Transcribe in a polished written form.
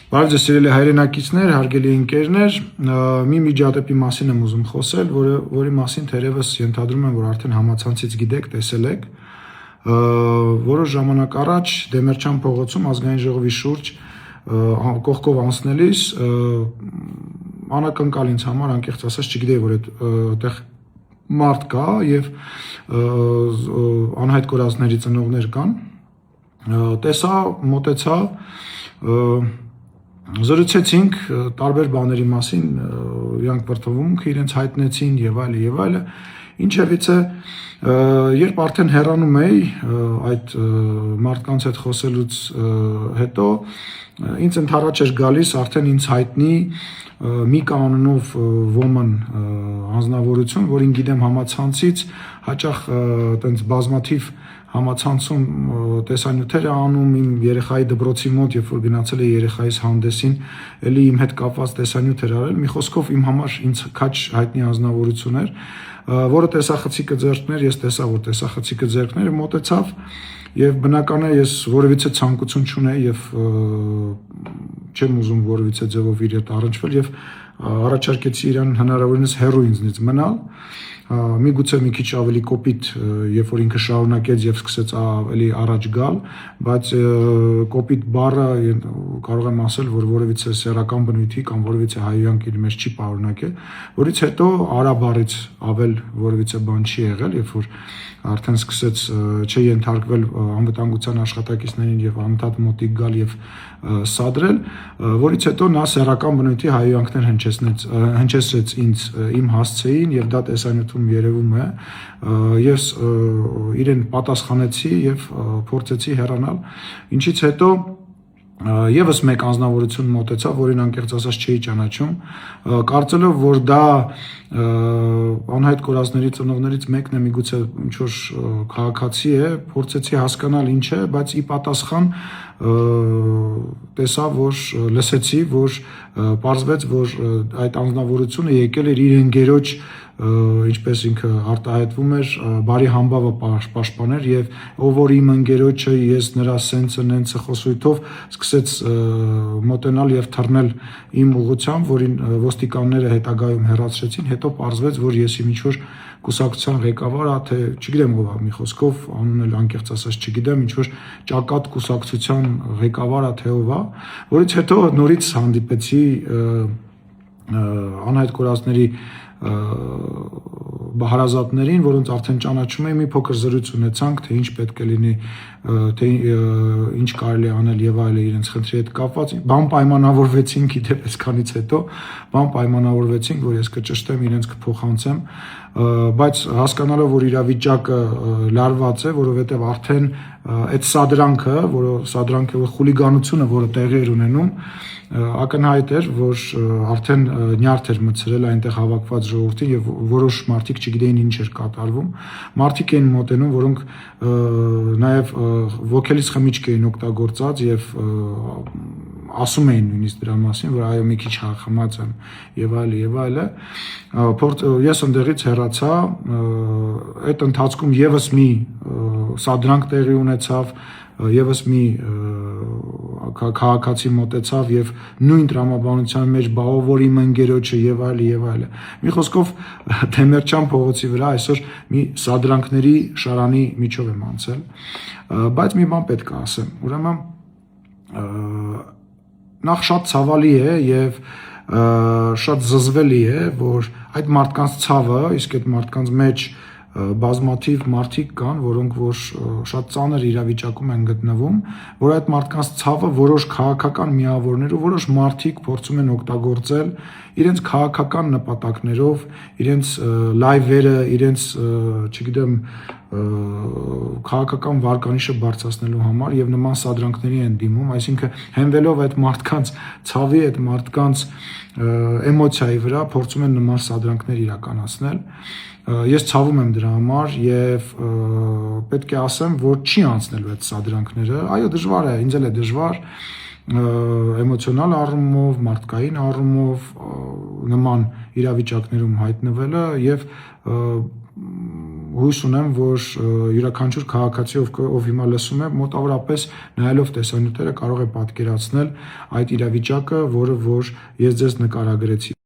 Բարև ձեզ սիրելի հայրենակիցներ, հարգելի ընկերներ, մի միջադեպի մասին եմ ուզում խոսել, որի մասին թերևս ենթադրում եմ, որ արդեն համացանցից գիտեք, տեսել եք։ Որոշ ժամանակ առաջ Դեմերչյան փողոցում ազգային ժողովի շուրջ կողքով անցնելիս անակնկալ ինձ համար, անկեղծ ասած, չգիտեի, որ այդտեղ մարդ կա եւ անհայտ կորածների ծնողներ կան։ Տեսա, մոտեցա, զրուցեցինք տարբեր բաների մասին, իրանք վրդովմունքը իրենց հայտնեցին եւ այլը, ինչևից է, երբ արդեն հեռանում էի այդ մարդկանց հետ խոսելուց հետո, ինձ ընդառաջ էր գալիս արդեն ինձ հայտնի մի կանոնով ոմն անձնավորություն, որին գիտեմ համացանցից, հաճախ տենց բազմաթիվ համացանցում տեսանյութեր է անում իմ երեխայի դպրոցի մոտ, երբ որ գնացել է երեխայիս հանդեսին, էլի իմ հետ կապված տեսանյութ էր արել, մի խոսքով իմ համար ինձ քաչ հայտնի անձնավորություն էր, որը տեսախցիկը ձեռքներ, ես տեսա, որ տեսախցիկը ձեռքները մոտեցավ եւ բնական է ես որևիցե ցանկություն չունեի եւ չեմ ուզում որևիցե ձևով իր հետ առնչվել եւ առաջարկեցի իրան հնարավորինս հեռու ինձնից մնալ միգուցե մի քիչ ավելի կոպիտ, երբ որ ինքը շարունակեց եւ սկսեց ավելի առաջ գալ, բայց կոպիտ բառը կարող եմ ասել, որ որևիցե սեռական բնույթի կամ որևիցե հայոյան կերի մեջ չի պարունակել, որից հետո արաբարից ավել որևիցե բան չի եղել, երբ որ արդեն սկսեց չի ենթարկվել անվտանգության աշխատակիցներին եւ անընդհատ մոտիկ գալ եւ սադրել, որից հետո նա սեռական բնույթի հայոյանքներ հնչեցրեց ինձ իմ հասցեին եւ դա տեսանյութում երևում է, ես իրեն պատասխանեցի եւ փորձեցի հեռանալ, ինչից հետո Եվս մեկ անձնավորություն մոտեցավ, որին անկեղծ ասած չէի ճանաչում, կարծելով, որ դա անհայտ կորածների ծնողներից մեկն է, միգուցե ինչ-որ քաղաքացի է, փորձեցի հասկանալ ինչ է, բայց ի պատասխան տեսա, որ լսեցի, որ պարզվեց, որ այդ անձնավորությունը եկել էր իր ընկերոջ ինչպես ինքը արտահայտվում էր, բարի համբավը պաշտպաներ եւ ով որ իմ ընկերոջը ես նրա սենսը նենցը խոսույթով սկսեց մոտենալ եւ թռնել իմ ուղղությամբ, որին ոստիկանները հետագայում հեռացրեցին, հետո պարզվեց, որ ես իմ ինչ-որ կուսակցության ղեկավար, թե չգիտեմ ով է, մի խոսքով անուն էլ անկեղծ ասած չգիտեմ, ինչ-որ ճակատ կուսակցության ղեկավար, թե ով է, որից հետո նորից հանդիպեցի անհայտ կորածների հարազատներին, որոնց արդեն ճանաչում էի, մի փոքր զրույց ունեցանք, թե ինչ պետք է լինի, թե ինչ կարելի է անել եւ այլն իրենց խնդրի հետ կապված, բան պայմանավորվեցինք, գիտեք, այսքանից հետո բան պայմանավորվեցինք, որ ես կճշտեմ, իրենց կփոխանցեմ, բայց հասկանալով, որ իրավիճակը լարված է, որովհետեւ արդեն այդ սադրանքը, որ խուլիգանությունը, որը տեղի էր ունենում, ակնհայտ էր, որ արդեն նյարդ էր մտցրել այնտեղ հավաքված ժողովրդին եւ որոշ մարդիկ չգիտեին ինչ էր կատարվում, մարդիկ էին մոտենում, որոնք նաեւ ոգելից խմիչք էին օգտագործած եւ ասում էին նույնիսկ դրա մասին, որ այո մի քիչ խմած եմ եւ այլը, ես ընդեղից հեռացա, այդ ընթացքում եւս մի սադրանք տեղի ունեցավ, եւս մի քաղաքացի մոտեցավ եւ նույն տրամաբանության մեջ բաղ իմ ընկերոջը եւ այլը։ Մի խոսքով Դեմերչյան փողոցի վրա այսօր մի սադրանքների շարանի միջով եմ անցել, բայց մի բան պետք է ասեմ, ուրեմն նախ շատ ցավալի է եւ շատ զզվելի է, որ այդ մարդկանց ցավը, իսկ այդ մարդկանց մեջ բազմաթիվ մարդիկ կան, որոնք որ շատ ծանր իրավիճակում են գտնվում, որ այդ մարդկանց ցավը որոշ քաղաքական միավորներ ու որոշ մարդիկ փորձում են օգտագործել իրենց քաղաքական նպատակներով, իրենց լայվերը, իրենց, չգիտեմ, քաղաքական վարկանիշը բարձրացնելու համար եւ նման սադրանքների են դիմում, այսինքն հենվելով այդ մարդկանց ցավի, այդ մարդկանց էմոցիայի վրա փորձում են նման սադրանքներ իրականացնել Ես ցավում եմ դրա համար եւ պետք է ասեմ, որ չի անցնելու այդ սադրանքները, այո դժվար է, ինձ էլ է դժվար էմոցիոնալ առումով, մարդկային առումով նման իրավիճակներում հայտնվելը եւ հույս ունեմ, որ յուրաքանչյուր քաղաքացի, ով հիմա լսում է, մոտավորապես նայելով տեսանյութերը կարող է պատկերացնել այդ իրավիճակը, որը որ ես ձեզ նկարագրեցի։